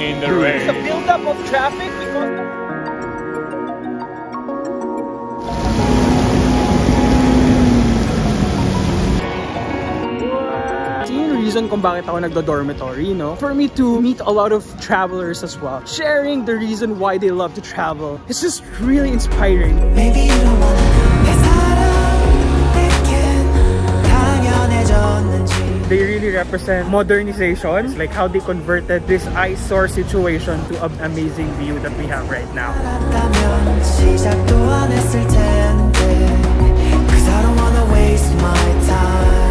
in the rain. It's a build-up of traffic because... reason kung bakit ako nagdo-dormitory, no? For me to meet a lot of travelers as well. Sharing the reason why they love to travel. It's just really inspiring. Maybe you don't wanna They really represent modernization, like how they converted this eyesore situation to an amazing view that we have right now. Cause I don't wanna waste my time.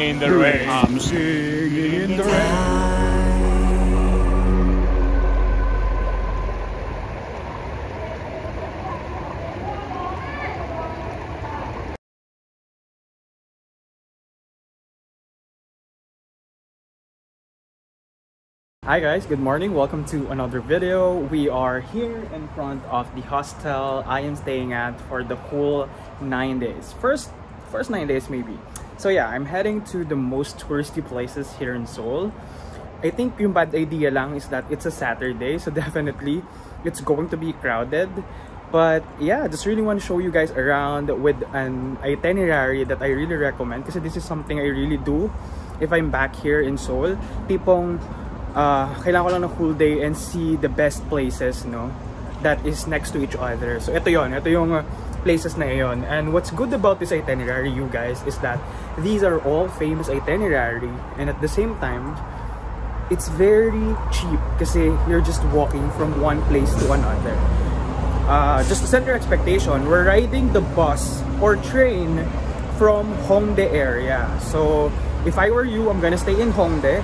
In the rain. I'm singing in the rain. Hi guys, good morning. Welcome to another video. We are here in front of the hostel I am staying at for the whole 9 days. First 9 days maybe. So yeah, I'm heading to the most touristy places here in Seoul. I think yung bad idea lang is that it's a Saturday, so definitely it's going to be crowded. But yeah, just really want to show you guys around with an itinerary that I really recommend kasi this is something I really do if I'm back here in Seoul. Tipong kailangan ko lang ng whole day and see the best places, no, that is next to each other. So ito yung places na yon. And what's good about this itinerary, you guys, is that these are all famous itinerary, and at the same time it's very cheap kasi you're just walking from one place to another. Just to set your expectation, we're riding the bus or train from Hongdae area. So if I were you, I'm gonna stay in Hongdae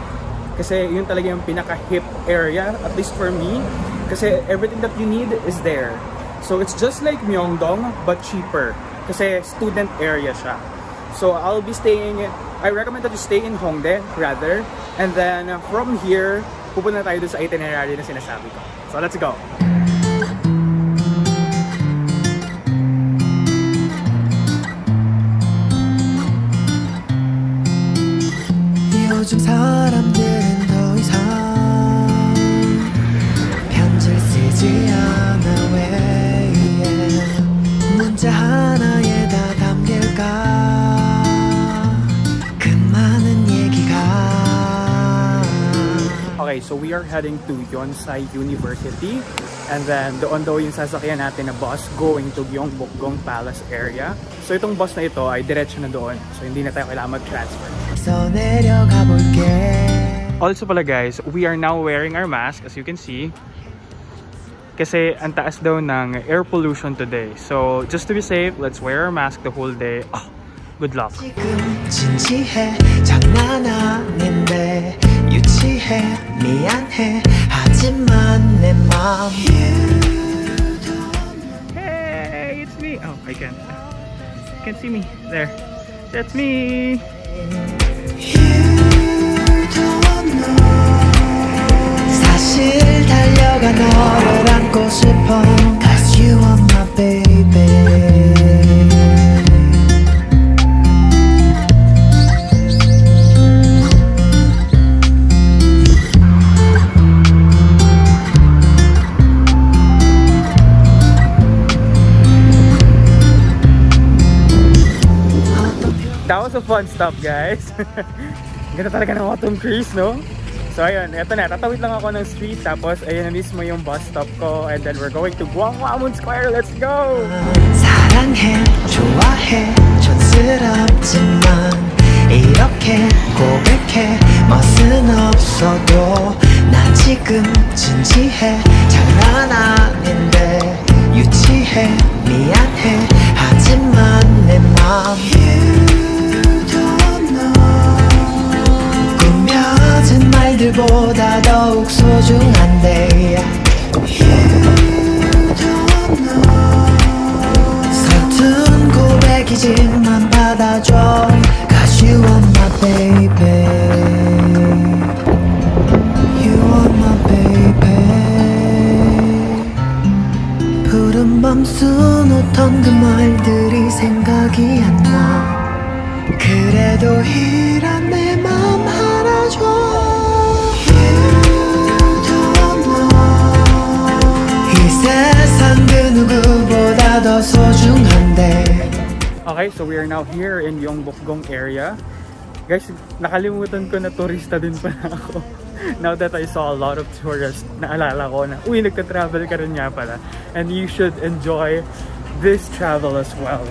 kasi yun talaga yung pinaka-hip area, at least for me, kasi everything that you need is there. So it's just like Myeongdong but cheaper kasi student area siya. So I'll be staying, I recommend that you stay in Hongdae rather, and then from here pupunta tayo dun sa itinerary na sinasabi ko. So let's go. 요즘 사람들은 더 이상 편지를 쓰지 않아 왜 문자 하나에 다 담길까 그 많은 얘기가. Okay, so we are heading to Yonsei University, and then doon daw yung sasakyan natin na bus going to Gyeongbokgung Palace area. So itong bus na ito ay diretso na doon, so hindi na tayo kailangan mag-transfer. So 내려가 볼게. Also pala guys, we are now wearing our mask as you can see. Kasi ang taas daw ng air pollution today. So just to be safe, let's wear our mask the whole day. Oh, good luck. 지금 진지해 장난 아닌데 유치해 미안해 하지만 내 맘. Hey, it's me. Oh, I can't see me. There. That's me. 사실 달려가 너를 안고 싶어 Cause you are my baby. That was a fun stop, guys. Ganda talaga ng autumn breeze, no? So ayun, eto na, tatawid lang ako ng street, tapos ayun na mismo yung bus stop ko, and then we're going to Gwanghwamun Square. Let's go! 사랑해, 좋아해, 촌스럽지만 이렇게 고백해 멋은 없어도 난 지금 진지해 장난 아닌데 유치해 미안해 하지만 내 맘. 꾸며진 말들보다 더욱 소중한데 서툰 고백이지만 받아줘 Cause you are my baby. You are my baby. 푸른 밤 수놓던 그 말 말들이 생각이 안 나. 그래도 이런 내 맘 하나 줘. You don't know. 이 세상 그 누구보다 더 소중한데. Okay, so we are now here in Gyeongbokgung area. Guys, nakalimutan ko na turista din pala ako. Now that I saw a lot of tourists, naalala ko na, uy, nagka-travel ka rin nga pala. And you should enjoy this travel as well.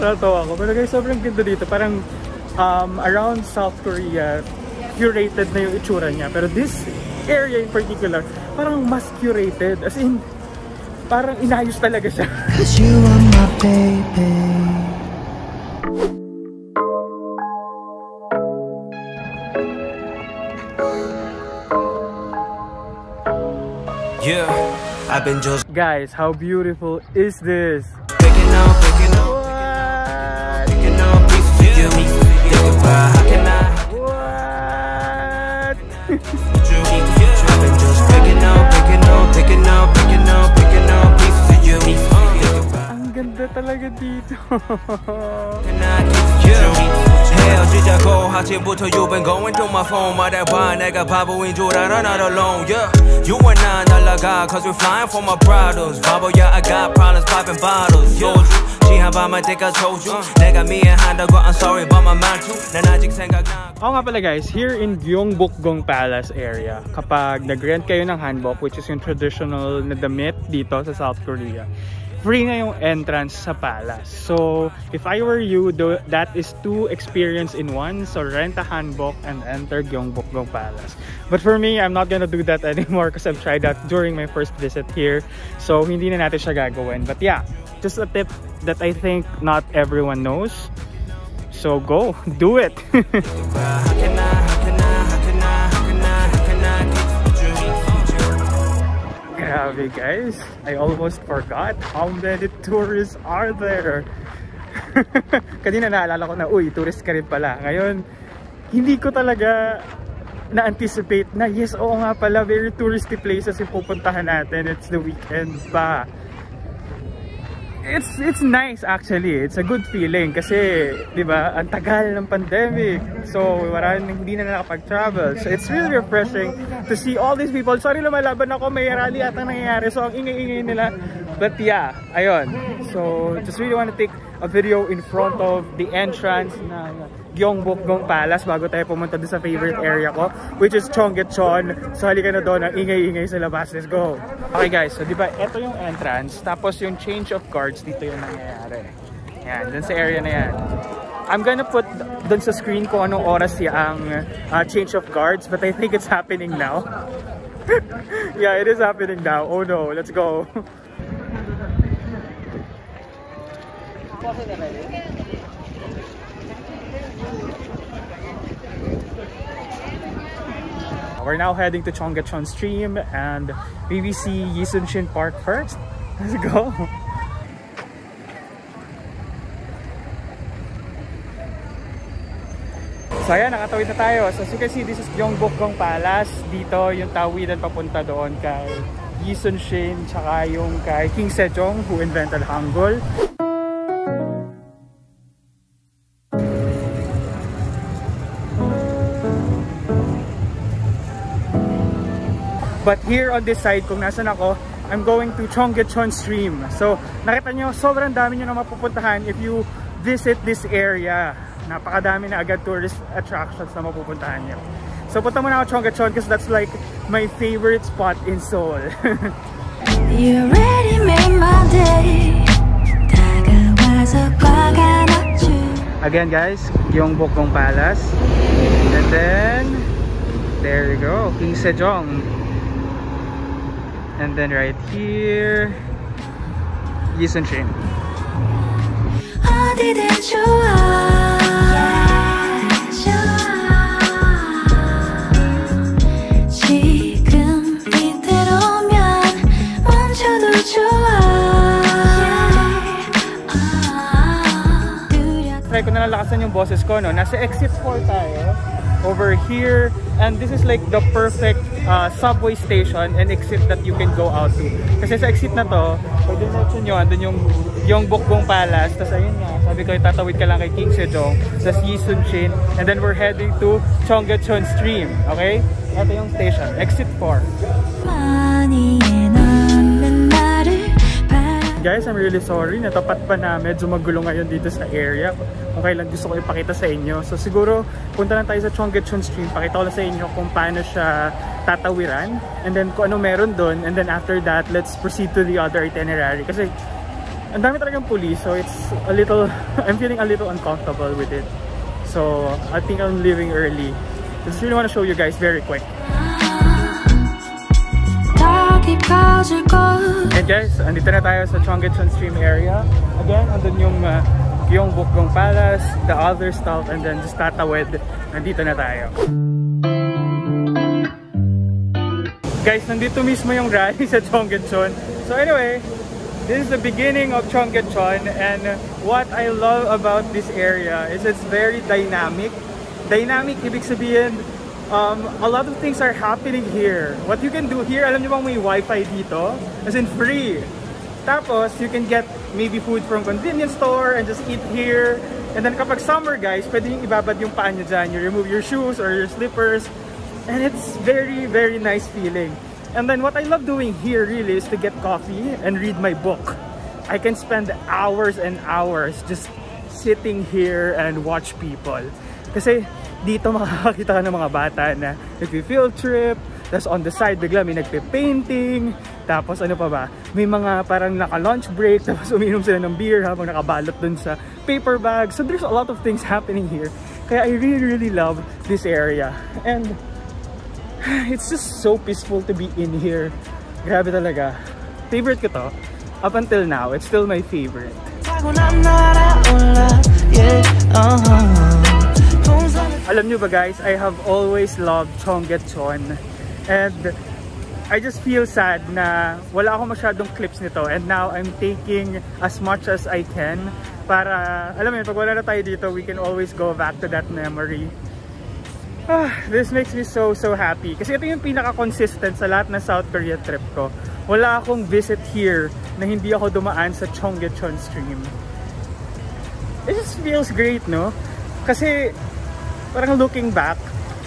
Natawa ko. Pero guys, sobrang ganda dito. Parang around South Korea, curated na yung itsura niya. Pero this area in particular, parang mas curated. As in, parang inayos talaga siya. 'Cause you are my baby. Yeah, I've been just Guys, how beautiful is this? picking up pieces of you. Think about how can I? What? I've been just picking up pieces of you. Ang ganda talaga dito. 헤어지자고 아침부터 you've been going through my phone 말해봐 내가 바보인 줄 알아 not alone yeah you and I 날아가 cause we're flying for my brothers 바보야 I got problems popping bottles 소주 지한 밤만 때가 소주 내가 미안하다고 I'm sorry but my 말투 난 아직 생각나. Oo nga pala guys, here in Gyeongbokgung Palace area, kapag nag-rent kayo ng hanbok, which is yung traditional na damit dito sa South Korea, free na yung entrance sa palace. So, if I were you, that is two experience in one. So, rent a hanbok and enter Gyeongbokgung Palace. But for me, I'm not gonna do that anymore because I've tried that during my first visit here. So, hindi na natin siya gagawin. But yeah, just a tip that I think not everyone knows. So, go, do it! Grabe guys, I almost forgot how many tourists are there. Kanina naalala ko na, uy, tourist ka rin pala. Ngayon, hindi ko talaga na-anticipate na, yes, oo nga pala, very touristy places yung pupuntahan natin. It's the weekend pa. It's nice actually. It's a good feeling kasi, di ba, ang tagal ng pandemic. So, hindi na nakapag-travel. So, it's really refreshing to see all these people. Sorry, lumalaban ako. May rally ata nangyayari. So, ang ingay-ingay nila. But yeah, ayun. So, just really want to take a video in front of the entrance na Gyeongbokgung Palace bago tayo pumunta doon sa favorite area ko, which is Cheonggyecheon. So halika na doon, ang ingay-ingay sa labas. Let's go! Okay guys, so diba ito yung entrance, tapos yung change of guards dito yung nangyayari. Yan, dun sa area na yan. I'm gonna put dun sa screen ko anong oras ang change of guards, but I think it's happening now. Yeah, it is happening now. Oh no, let's go! We're now heading to Cheonggyecheon Stream and BBC Yisun-shin Park first. Let's go! So ayan, nakatawid na tayo. So as you can see, this is Gyeongbokgung Palace. Dito yung tawidan papunta doon kay Yisun-shin tsaka yung kay King Sejong who invented Hangul. But here on this side, kung nasan ako, I'm going to Cheonggyecheon Stream. So, nakita nyo, sobrang dami nyo na mapupuntahan if you visit this area. Napakadami na agad tourist attractions na mapupuntahan nyo. So, punta muna ako Cheonggyecheon because that's like my favorite spot in Seoul. You already made my day. Again guys, Gyeongbokgung Palace. And then, there you go, King Sejong. And then right here, Yisun-shin. Try ko na lalakasan yung boses ko, no? Nasa exit 4 tayo over here, and this is like the perfect subway station and exit that you can go out to. Kasi sa exit na to, pag dinatsun nyo, andun yung Bokbong Palace. Tapos ayun nga, sabi ko, tatawid ka lang kay King Sejong, tapos Yisun-shin, and then we're heading to Cheonggyecheon Stream. Okay? Ito yung station, exit 4. Guys, I'm really sorry. Natapat pa na medyo magulo ngayon dito sa area. Kung kailan gusto ko ipakita sa inyo. So siguro, punta lang tayo sa Cheonggyecheon Stream. Pakita ko lang sa inyo kung paano siya tatawiran. And then kung ano meron doon. And then after that, let's proceed to the other itinerary. Kasi ang dami talagang police. So it's a little, I'm feeling a little uncomfortable with it. So I think I'm leaving early. I just really want to show you guys very quick. And guys, andito na tayo sa Cheonggyecheon Stream area. Again, andun yung Bokbong Palace, the other stuff, and then just tatawid. Nandito na tayo. Guys, nandito mismo yung rally sa Cheonggyecheon. So anyway, this is the beginning of Cheonggyecheon, and what I love about this area is it's very dynamic. Dynamic, ibig sabihin, a lot of things are happening here. What you can do here, alam niyo bang may wifi dito? As in free. Tapos, you can get maybe food from convenience store and just eat here. And then kapag summer guys, pwede yung ibabad yung paa nyo dyan. You remove your shoes or your slippers. And it's very, very nice feeling. And then what I love doing here really is to get coffee and read my book. I can spend hours and hours just sitting here and watch people. Kasi dito makakakita ka ng mga bata na nag-field trip, tapos on the side bigla may nagpe-painting, tapos ano pa ba, may mga parang naka-lunch break, tapos uminom sila ng beer habang nakabalot dun sa paper bag. So there's a lot of things happening here. Kaya I really, really love this area. And it's just so peaceful to be in here. Grabe talaga. Favorite ko to. Up until now, it's still my favorite. Alam nyo ba guys, I have always loved Cheonggyecheon, and I just feel sad na wala ako masyadong clips nito, and now I'm taking as much as I can para, alam mo yun, pag wala na tayo dito, we can always go back to that memory. This makes me so happy kasi ito yung pinaka-consistent sa lahat ng South Korea trip ko. Wala akong visit here na hindi ako dumaan sa Cheonggyecheon Stream. It just feels great, no? Kasi parang looking back,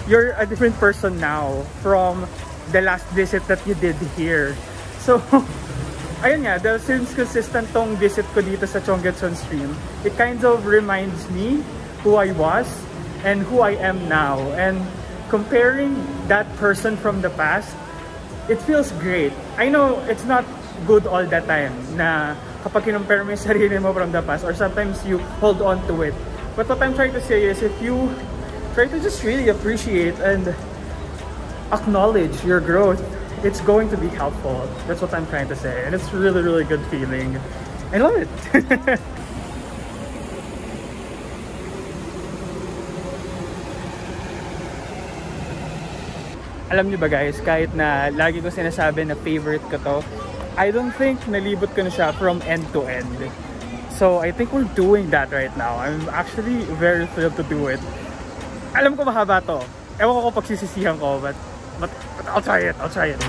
you're a different person now from the last visit that you did here. So, ayun nga, since consistent tong visit ko dito sa Cheonggyecheon Stream, it kind of reminds me who I was and who I am now. And comparing that person from the past, it feels great. I know it's not good all the time na kapag kinumpare mo yung sarili mo from the past, or sometimes you hold on to it. But what I'm trying to say is, if you try to just really appreciate and acknowledge your growth, it's going to be helpful. That's what I'm trying to say, and it's really, really good feeling. I love it. Alam niyo ba guys, kahit na lagi ko sinasabi na favorite ko to, I don't think nalibot ko na siya from end to end. So I think we're doing that right now. I'm actually very thrilled to do it. Alam ko mahaba to. Ewan ko pagsisisihan ko, but I'll try it. I'll try it.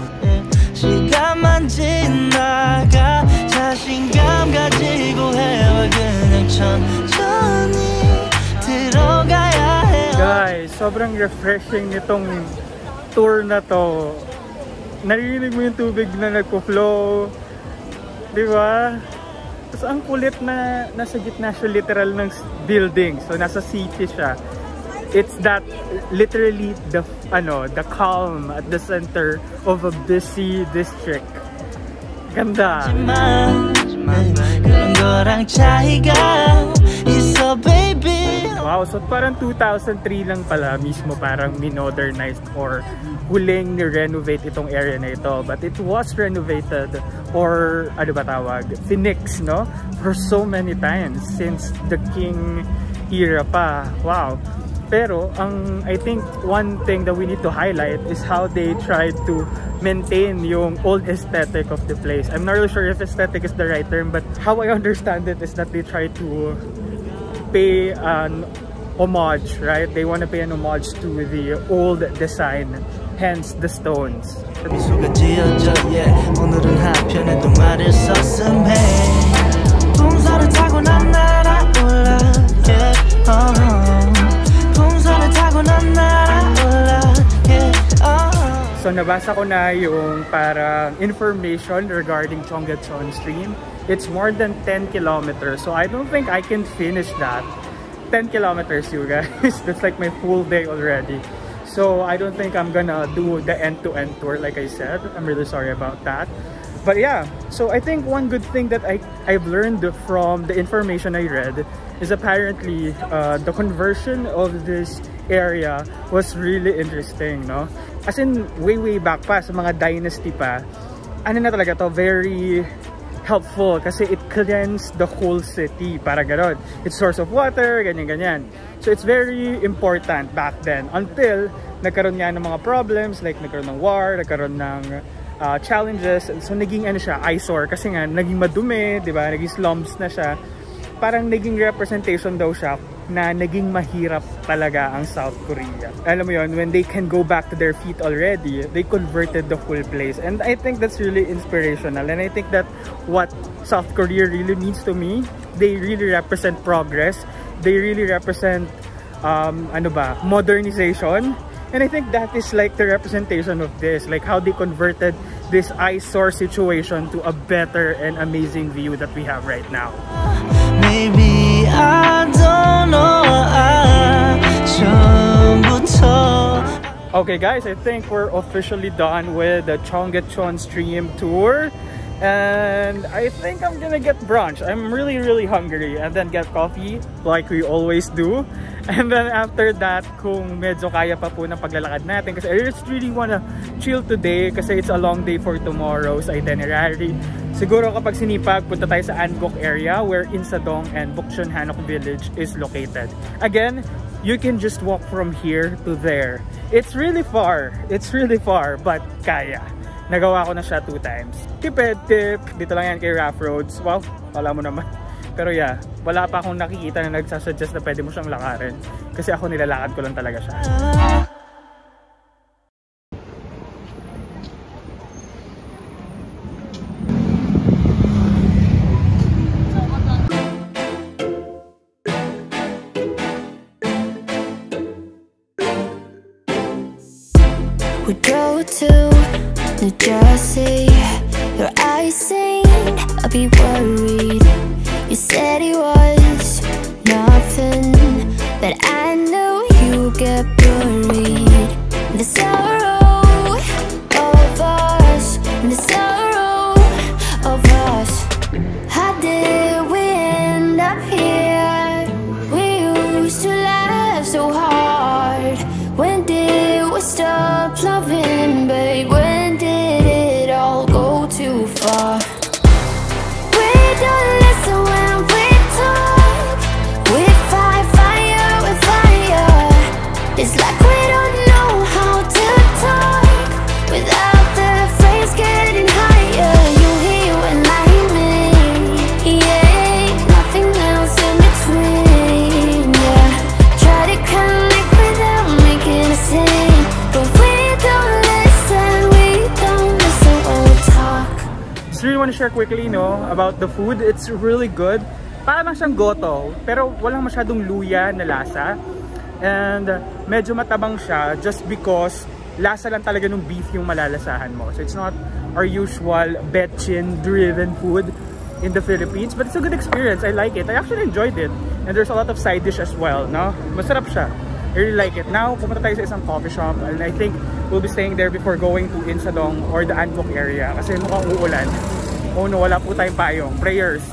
시간만 지나가 자신감 가지고 해와 그냥 천천히 들어가야 해. Guys, sobrang refreshing nitong tour na to. Naririnig mo yung tubig na nagpo-flow. Diba? Tapos ang kulit na nasa gitna siya literal ng building. So nasa city siya. It's that literally the calm at the center of a busy district. Ganda. Wow, so parang 2003 lang pala mismo parang minodernized or huling ni-renovate itong area na ito. But it was renovated, or ano ba tawag? Phoenix, no? For so many times since the King era pa. Wow. Pero I think one thing that we need to highlight is how they tried to maintain yung old aesthetic of the place. I'm not really sure if aesthetic is the right term, but how I understand it is that they try to pay an homage, right? They want to pay an homage to the old design hence the stones. 미소가 지어져 오늘은 한편에도 말을 썼음해 풍선을 타고 난 날아올라 풍선을 타고 난 날아올라 So nabasa ko na yung parang information regarding Cheonggyecheon Stream. It's more than 10 kilometers, so I don't think I can finish that. 10 kilometers, you guys. That's like my full day already. So I don't think I'm gonna do the end-to-end tour like I said. I'm really sorry about that. But yeah, so I think one good thing that I've learned from the information I read is apparently the conversion of this area was really interesting, no? As in, way back pa, sa mga dynasty pa, ano na talaga to, very helpful kasi it cleansed the whole city, para ganon. It's source of water, ganyan. So it's very important back then until nagkaroon nga ng mga problems, like nagkaroon ng war, nagkaroon ng challenges. So naging ano siya, eyesore kasi nga naging madumi, di ba? Naging slums na siya. Parang naging representation daw siya na naging mahirap talaga ang South Korea. Alam mo yon, when they can go back to their feet already, they converted the whole place. And I think that's really inspirational. And I think that what South Korea really means to me, they really represent progress. They really represent, modernization. And I think that is like the representation of this, like how they converted this eyesore situation to a better and amazing view that we have right now. Maybe I don't know. Okay guys, I think we're officially done with the Cheonggyecheon Stream tour. And I think I'm gonna get brunch. I'm really hungry, and then get coffee like we always do. And then after that, kung medyo kaya pa po ng paglalakad natin, kasi I just really wanna chill today kasi it's a long day for tomorrow's itinerary. Siguro kapag sinipag, punta tayo sa Angok area where Insadong and Bukchon Hanok Village is located. Again, you can just walk from here to there. It's really far, but kaya. Nagawa ko na siya 2 times. Tipid tip, dito lang yan kay Rough Roads. Wow, wala mo naman. Pero yeah, wala pa akong nakikita na nagsasuggest na pwede mo siyang lakarin. Kasi ako nilalakad ko lang talaga siya. We go to New Jersey, your eyes seen, I'll be worried. You said it was nothing, but I know you get buried. The sorrow of us, the sorrow of us. How did we end up here? We used to laugh so hard. When did we stop loving, babe? When did it all go too far? We don't listen when we talk. We fight fire with fire. It's like we don't know how to talk without the phrase getting higher. You hear when I hear me, yeah. Nothing else in between, yeah. Try to connect without making a scene, but we don't listen when we talk. Just really want to share quickly, about the food. It's really good. Parang siyang goto, pero walang masyadong luya na lasa. And medyo matabang siya just because lasa lang talaga ng beef yung malalasahan mo. So it's not our usual betchin driven food in the Philippines, but it's a good experience. I like it. I actually enjoyed it. And there's a lot of side dish as well, no? Masarap siya. I really like it. Now, pumunta tayo sa isang coffee shop, and I think we'll be staying there before going to Insadong or the Angok area kasi mukhang uulan. Oh no, wala po tayong payong. Prayers.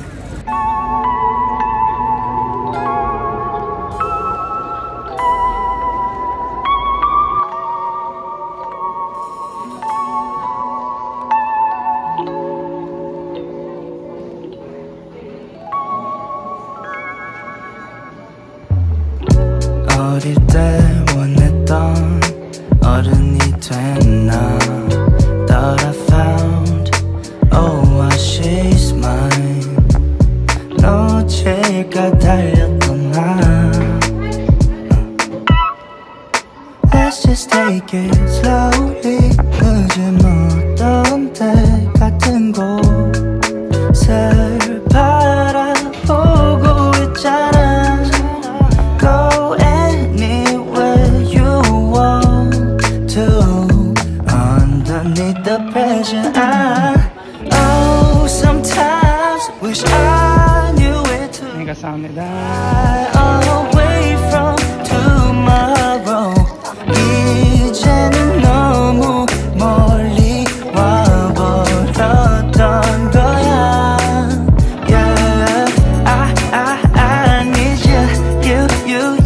어릴 때 원했던 어른이 됐나. Thought I found, oh, she's mine. 놓칠까 달렸던 나. Let's just take it slowly. 늦은 어떤 때 같은 곳을 바라보고 있잖아. Go anywhere you want to. Underneath the pressure, oh, sometimes wish I knew it too. Away from tomorrow. 이제는 너무 멀리 와버렸던 거야. Yeah, I need you,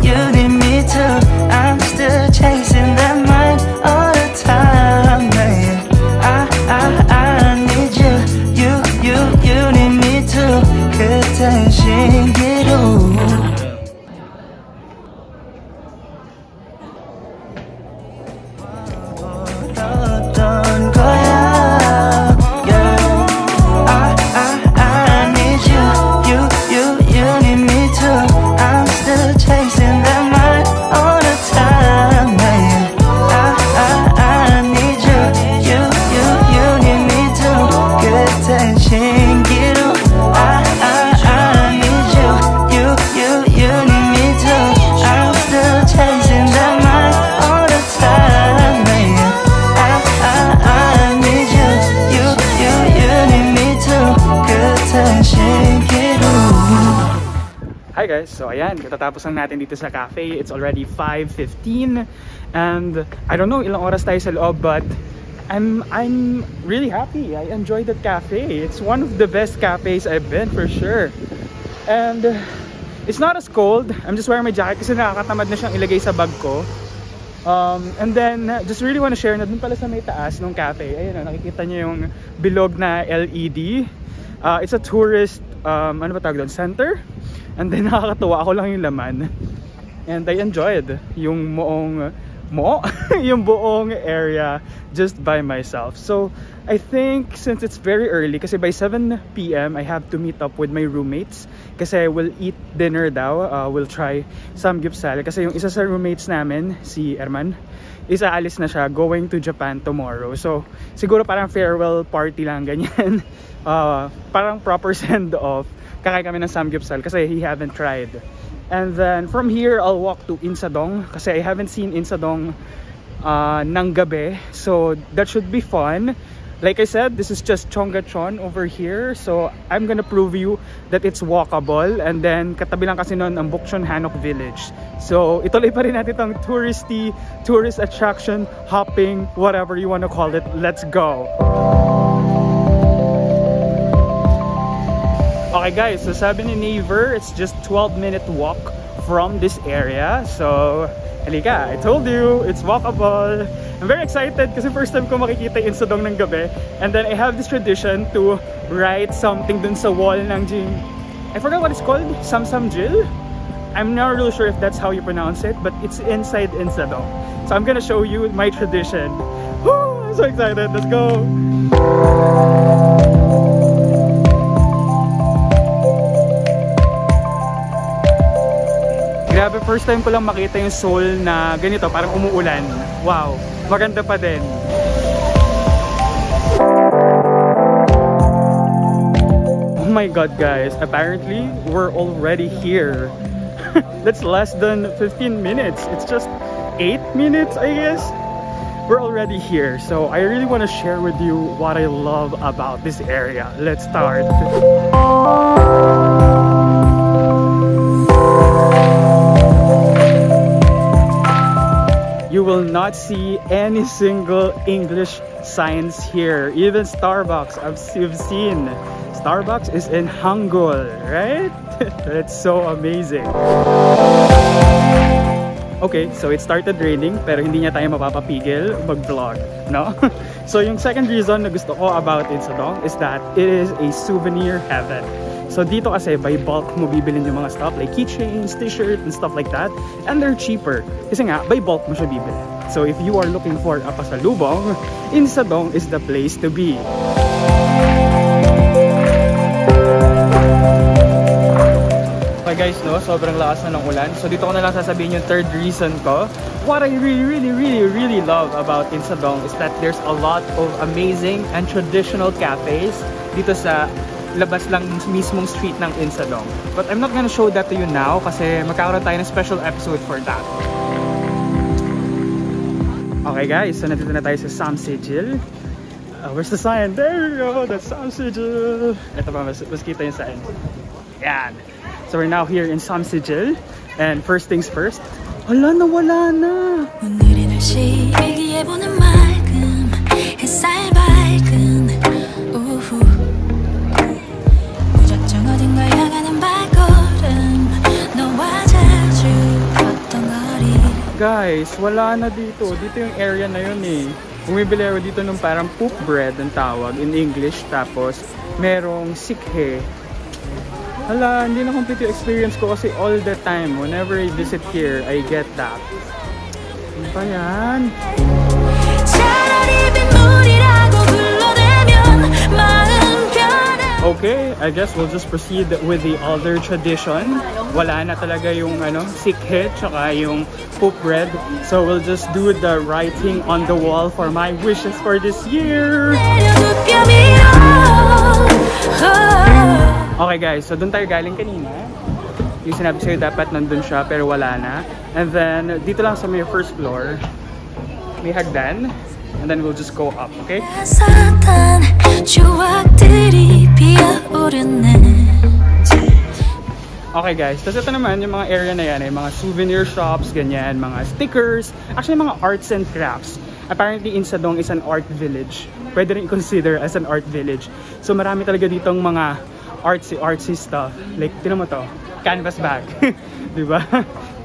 you need me too. I'm still chasing that mind all the time, man. I need you need me too. 그땐 신기루. Hi guys, so ayan, katatapos lang natin dito sa cafe. It's already 5:15 and I don't know ilang oras tayo sa loob, but I'm really happy. I enjoyed that cafe. It's one of the best cafes I've been for sure. And it's not as cold. I'm just wearing my jacket kasi nakakatamad na siyang ilagay sa bag ko. And then just really want to share na dun pala sa may taas ng cafe. Ayun, nakikita niyo yung bilog na LED. It's a tourist ano ba tawag doon? Center. And then nakakatuwa, ako lang yung laman. And I enjoyed yung yung buong area just by myself. So I think since it's very early, kasi by 7 PM I have to meet up with my roommates kasi we'll eat dinner daw. We'll try samgyeopsal kasi yung isa sa roommates namin, si Erman, is aalis na siya, going to Japan tomorrow. So siguro parang farewell party lang ganyan. Parang proper send off. Kakain kami ng samgyeopsal kasi he haven't tried. And then from here I'll walk to Insadong kasi I haven't seen Insadong ng gabi, so that should be fun. Like I said, this is just Cheonggyecheon over here, so I'm gonna prove you that it's walkable. And then katabi lang kasi nun ang Bukchon Hanok Village, so ituloy pa rin natin itong tourist attraction, hopping, whatever you wanna call it. Let's go. Okay guys, so sabi ni Naver, it's just 12-minute walk from this area. So, halika, I told you, it's walkable. I'm very excited kasi first time ko makikita yung Insadong ng gabi. And then I have this tradition to write something dun sa wall ng gym. I forgot what it's called, Samsamjil? I'm not really sure if that's how you pronounce it, but it's inside Insadong. So I'm gonna show you my tradition. Woo! I'm so excited, let's go! Grabe, first time ko lang makita yung Seoul na ganito, parang umuulan. Wow, maganda pa din. Oh my god guys, apparently we're already here. That's less than 15 minutes. It's just 8 minutes, I guess. We're already here. So I really want to share with you what I love about this area. Let's start. You will not see any single English signs here. Even Starbucks, you've seen. Starbucks is in Hangul, right? That's so amazing. Okay, so it started raining pero hindi niya tayo mapapapigil mag-vlog, no? So yung second reason na gusto ko about Insadong is that it is a souvenir heaven. So dito kasi by bulk mo bibilin yung mga stuff like keychains, t-shirt and stuff like that, and they're cheaper kasi nga by bulk mo siya bibilin. So if you are looking for a pasalubong, Insadong is the place to be. Okay guys, no, sobrang lakas na ng ulan. So dito ko na lang sasabihin yung third reason ko. What I really love about Insadong is that there's a lot of amazing and traditional cafes dito sa labas lang mismong street ng Insadong. But I'm not gonna show that to you now kasi magkakaroon tayo ng special episode for that. Okay guys, so nandito na tayo sa Sam Sigil. Where's the sign? There we go! That's Sam Sigil! Ito pa, mas kita yung sign. Yan! So we're now here in Sam Sigil. And first things first, wala na! 오늘의 날씨 일기예보는 맑음 햇살 밝은 오후 무작정 어딘가 향하는 발걸음 너와 자주 걷던 거리 Guys, wala na dito. Dito yung area na yun eh. Bumibili ako dito nung parang poop bread ang tawag in English. Tapos merong sikhe. Hala, hindi na complete yung experience ko kasi all the time, whenever I visit here, I get that. Ano ba yan? Okay, I guess we'll just proceed with the other tradition. Wala na talaga yung sikhe tsaka yung poop bread. So we'll just do the writing on the wall for my wishes for this year. Okay guys, so dun tayo galing kanina. Yung sinabi sa'yo dapat nandun siya pero wala na. And then dito lang sa may first floor, may hagdan. And then we'll just go up, okay? Okay guys, tapos ito naman yung mga area na yan, mga souvenir shops, ganyan, mga stickers, actually mga arts and crafts. Apparently Insadong is an art village. Pwede rin i-consider as an art village. So marami talaga ditong mga artsy stuff. Like, tinan mo to, canvas bag. Diba?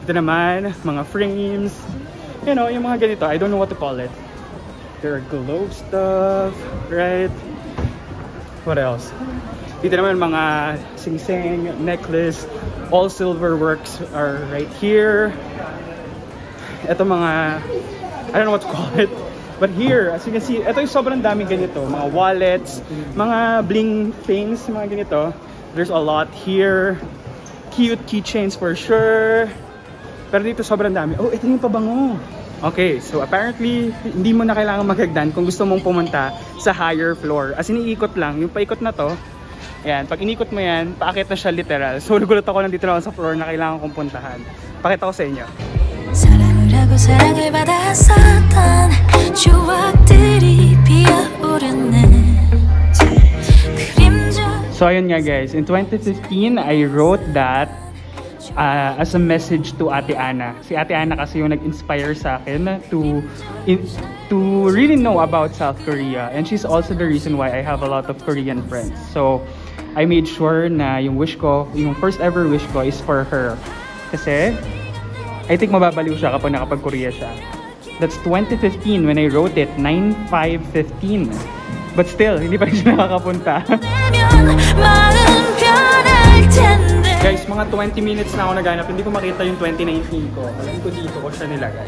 Ito naman, mga frames. You know, yung mga ganito, I don't know what to call it. There are glow stuff, right? What else? Dito naman mga sing-sing, necklace, all silver works are right here. Ito mga, I don't know what to call it. But here, as you can see, ito yung sobrang daming ganito. Mga wallets, mga bling things, mga ganito. There's a lot here. Cute keychains for sure. Pero dito sobrang dami. Oh, ito yung pabango. Okay, so apparently, hindi mo na kailangan maghagdan kung gusto mong pumunta sa higher floor. As iniikot lang, yung paikot na to, ayan, pag inikot mo yan, paakit na siya literal. So nagulat ako nandito na ako sa floor na kailangan kong puntahan. Pakita ko sa inyo. So ayun nga guys, in 2015, I wrote that as a message to Ate Ana. Si Ate Ana kasi yung nag-inspire sa akin to really know about South Korea. And she's also the reason why I have a lot of Korean friends. So, I made sure na yung wish ko, yung first ever wish ko is for her. Kasi, I think mababaliw siya kapag nakapag-Korea siya. That's 2015 when I wrote it, 9/5/15. But still, hindi pa rin siya nakakapunta. Guys, mga 20 minutes na ako naghanap. Hindi ko makita yung 2019 ko. Alam ko dito ko siya nilagay.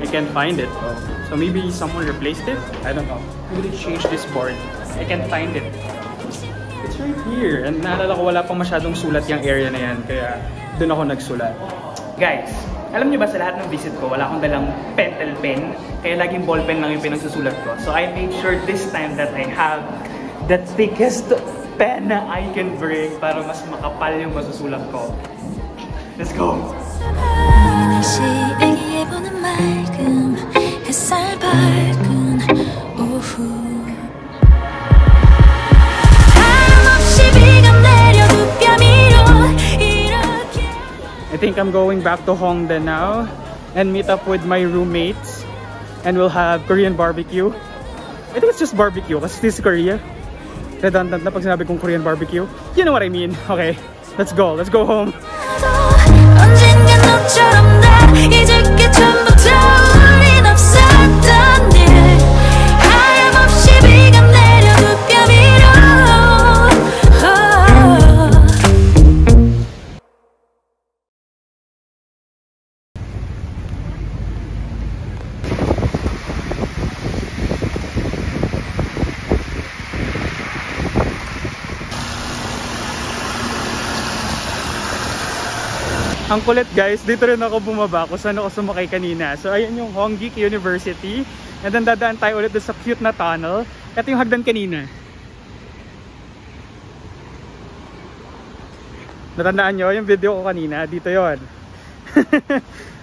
I can't find it. Oh. So maybe someone replaced it? I don't know. Maybe they changed this board. I can't find it. It's right here. And naalala ko wala pang masyadong sulat yung area na yan. Kaya doon ako nagsulat. Guys, alam niyo ba sa lahat ng visit ko, wala akong dalang pentel pen. Kaya laging ballpen lang yung pinagsusulat ko. So I made sure this time that I have the thickest pen na I can bring para mas makapal yung masusulat ko. Let's go! I think I'm going back to Hongdae now and meet up with my roommates and we'll have Korean barbecue. I think it's just barbecue kasi this is Korea. Redundant na pag sinabi kong Korean barbecue. You know what I mean. Okay, let's go. Let's go home. Ang kulit guys, dito rin ako bumaba kung saan ako sumakay kanina. So ayan yung Hongik University. And then dadaan tayo ulit sa cute na tunnel. Ito yung hagdan kanina. Natandaan nyo yung video ko kanina, dito yon.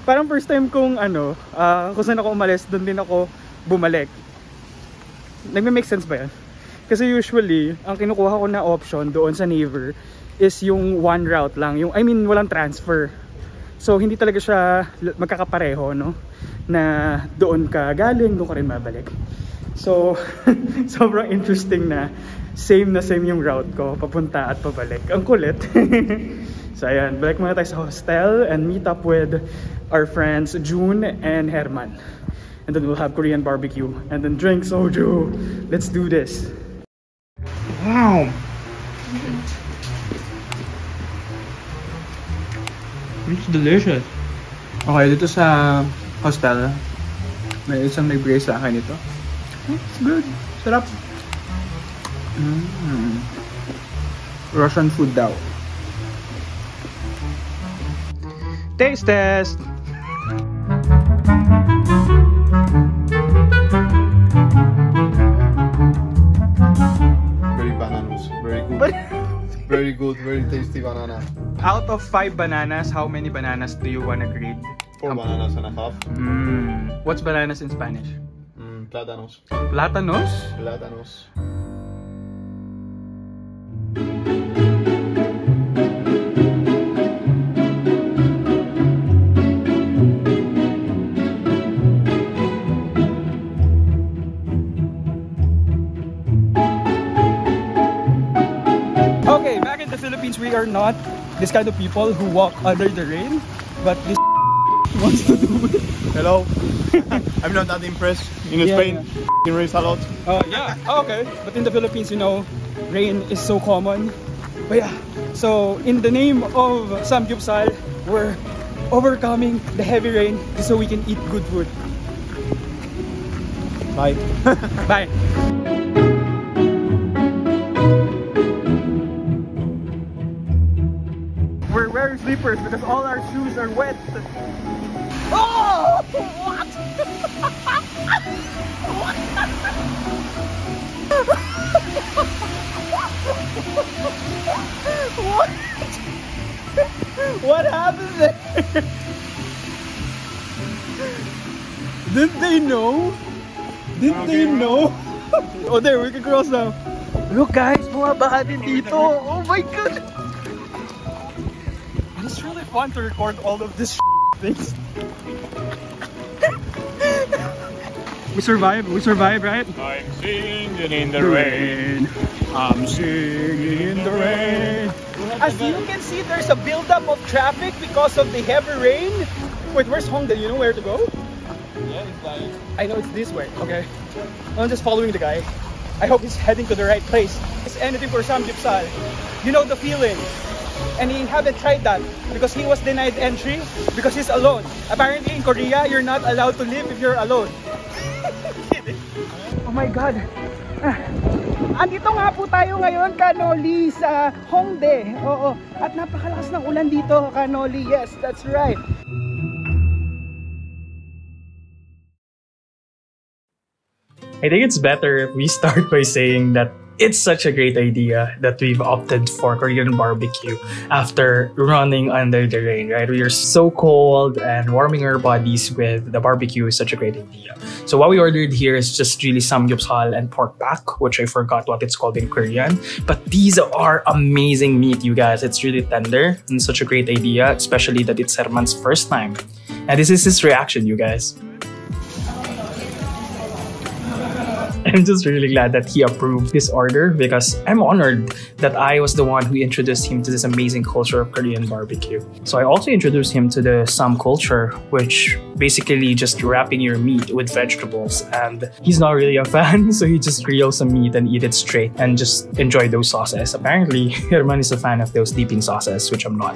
Parang first time kung kung saan ako umalis, doon din ako bumalik. Nagme-make sense ba yan? Kasi usually, ang kinukuha ko na option doon sa Naver is yung one route lang, yung walang transfer. So hindi talaga siya magkakapareho, no? Na doon ka galing, doon ka rin mabalik. So sobrang interesting na same yung route ko papunta at pabalik. Ang kulit. So ayan, balik muna tayo sa hostel and meet up with our friends June and Herman. And then we'll have Korean barbecue and then drink soju. Let's do this. Wow. It's delicious. Okay, dito sa hostel, may isang nag-bigay sa akin ito. It's good. Sarap. Russian food daw. Taste test! Very bananas. Very good. Very good. Very tasty banana. Out of 5 bananas, how many bananas do you want to grade? 4 bananas and a half. What's bananas in Spanish? Plátanos. Plátanos? Plátanos. Okay, back in the Philippines, we are not this kind of people who walk under the rain, but this wants to do it. Hello. I'm not that impressed. In Spain, it rains a lot. Yeah. Oh, okay. But in the Philippines, rain is so common. But yeah. So in the name of Samgyupsal, we're overcoming the heavy rain so we can eat good food. Bye. Bye. We're wearing slippers because all our shoes are wet. Oh! What? What? What happened there? Didn't they know? Didn't they know? Oh, there, we can cross now. Look guys, bumaba din dito. Oh my god. It's really fun to record all of this things. We survived, right? I'm singing in the rain. I'm singing in the rain. As you can see, there's a buildup of traffic because of the heavy rain. Wait, where's Hongdae? You know where to go? Yeah, it's like... I know it's this way. Okay. I'm just following the guy. I hope he's heading to the right place. It's anything for Samgyupsal. You know the feeling. And he haven't tried that because he was denied entry because he's alone. Apparently in Korea, you're not allowed to live if you're alone. Oh my god. Andito nga po tayo ngayon, Kanoli, sa Hongdae. Oo. At napakalakas ng ulan dito, Kanoli. Yes, that's right. I think it's better if we start by saying that it's such a great idea that we've opted for Korean barbecue after running under the rain, right? We are so cold and warming our bodies with the barbecue is such a great idea. So what we ordered here is just really samgyeopsal and pork back, which I forgot what it's called in Korean. But these are amazing meat, you guys. It's really tender and such a great idea, especially that it's Herman's first time. And this is his reaction, you guys. I'm just really glad that he approved this order because I'm honored that I was the one who introduced him to this amazing culture of Korean barbecue. So I also introduced him to the Sam culture, which basically just wrapping your meat with vegetables, and he's not really a fan, so he just grills some meat and eat it straight and just enjoy those sauces. Apparently, Herman is a fan of those dipping sauces, which I'm not.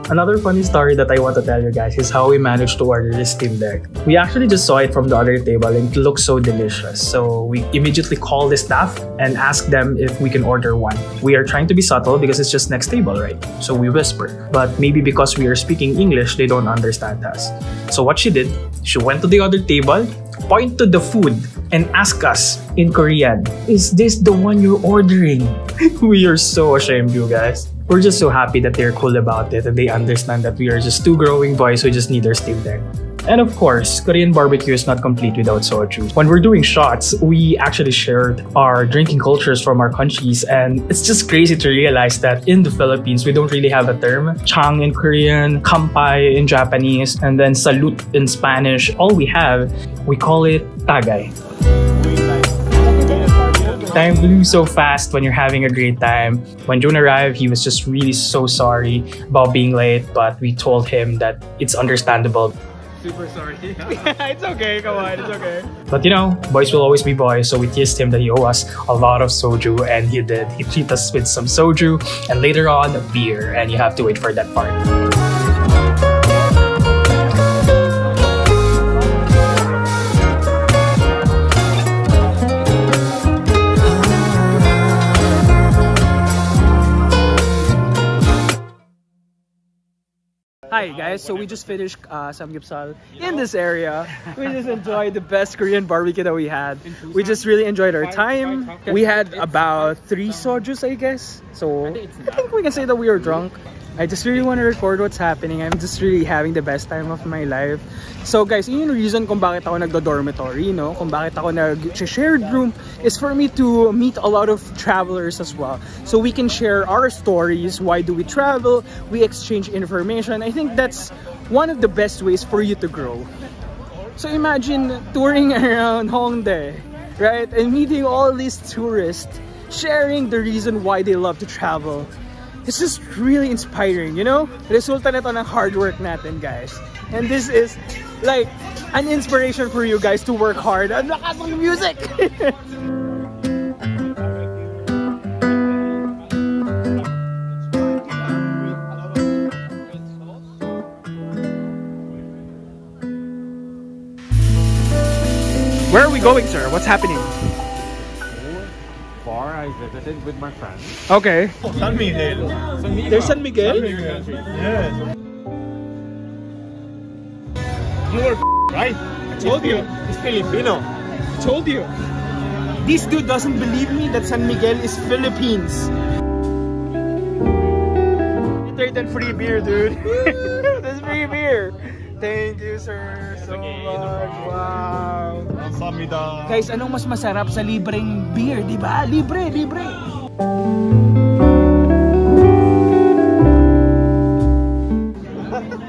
Another funny story that I want to tell you guys is how we managed to order this Steam Deck. We actually just saw it from the other table and it looked so delicious. So we immediately called the staff and asked them if we can order one. We are trying to be subtle because it's just next table, right? So we whisper. But maybe because we are speaking English, they don't understand us. So what she did, she went to the other table, point to the food, and ask us in Korean, "Is this the one you're ordering?" We are so ashamed, you guys. We're just so happy that they're cool about it and they understand that we are just two growing boys who just need our Steam Deck. And of course, Korean barbecue is not complete without soju. When we're doing shots, we actually shared our drinking cultures from our countries, and it's just crazy to realize that in the Philippines, we don't really have a term. Chang in Korean, kampai in Japanese, and then salute in Spanish. All we have, we call it tagay. Time flew so fast when you're having a great time. When June arrived, he was just really so sorry about being late, but we told him that it's understandable. Super sorry. It's okay, come on, it's okay. But you know, boys will always be boys, so we teased him that he owes us a lot of soju, and he did. He treated us with some soju, and later on, beer, and you have to wait for that part. Hi guys, so we just finished samgyeopsal in this area. We just enjoyed the best Korean barbecue that we had. We just really enjoyed our time. We had about 3 sojus, I guess. So I think we can say that we were drunk. I just really want to record what's happening. I'm just really having the best time of my life. So guys, yun yung reason kung bakit ako nagdo-dormitory, no? Kung bakit ako nag-shared room is for me to meet a lot of travelers as well. So we can share our stories. Why do we travel? We exchange information. I think that's one of the best ways for you to grow. So imagine touring around Hongdae, right? And meeting all these tourists, sharing the reason why they love to travel. It's just really inspiring, you know? Resulta nito ng hard work natin, guys. And this is like an inspiration for you guys to work hard. Ang lakas ng music! Where are we going, sir? What's happening? I visited with my friends. Okay. San Miguel. There's San Miguel? Yes. You were right. I told you. It's Filipino. I told you. This dude doesn't believe me that San Miguel is Philippines. Better than free beer, dude. That's free beer. Thank you, sir, so much. Wow. Kamsahamnida. Guys, anong mas masarap sa libreng beer, di ba? Libre, libre.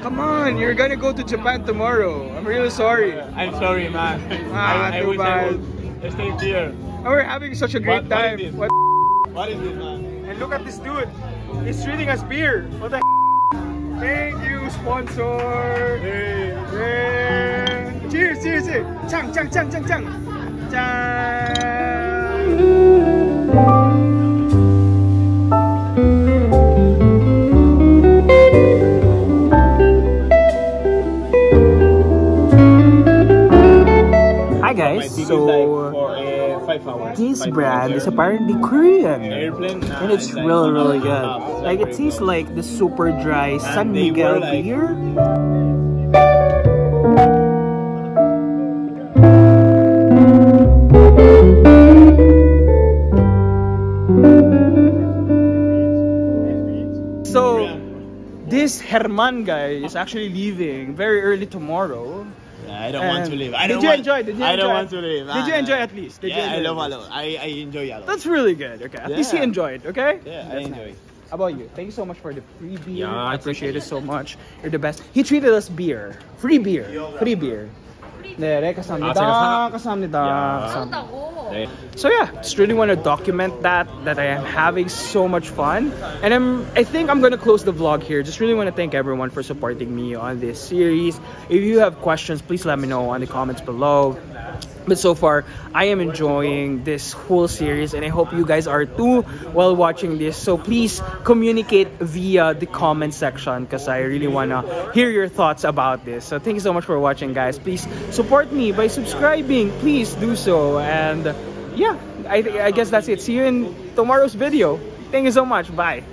Come on, you're gonna go to Japan tomorrow. I'm really sorry. I'm sorry, man. I Too wish I bad. would stay here. And we're having such a great time. What is this, man? And look at this dude. He's treating us beer. What the Thank you, sponsor. Hey. Yeah. Cheers, cheers, cheers. Chang, chang, chang, chang, chang. Chang. Hi guys, so like for 5 hours. this brand is apparently Korean. Airplane, And it's really, really good. Like it tastes like the super dry San Miguel beer. So this Herman guy is actually leaving very early tomorrow. I don't want to leave. Did you enjoy? Did you I enjoy? don't want to leave. Did you enjoy at least? Did you Yeah, I enjoy love at least? Yalo. I enjoy Yalo. That's really good. Okay, at least you Yeah. enjoed. Okay. Yeah, I That's enjoy. nice. How about you? Thank you so much for the free beer. Yeah, I appreciate it so much. You're the best. He treated us beer. Free beer. Free beer. 네, 감사합니다. 감사합니다. So yeah, just really want to document that I am having so much fun, and I think I'm gonna close the vlog here. Just really want to thank everyone for supporting me on this series. If you have questions, please let me know on the comments below. But so far, I am enjoying this whole series, and I hope you guys are too while watching this. So please communicate via the comment section because I really want to hear your thoughts about this. So thank you so much for watching, guys. Please support me by subscribing. Please do so. And yeah, I guess that's it. See you in tomorrow's video. Thank you so much. Bye.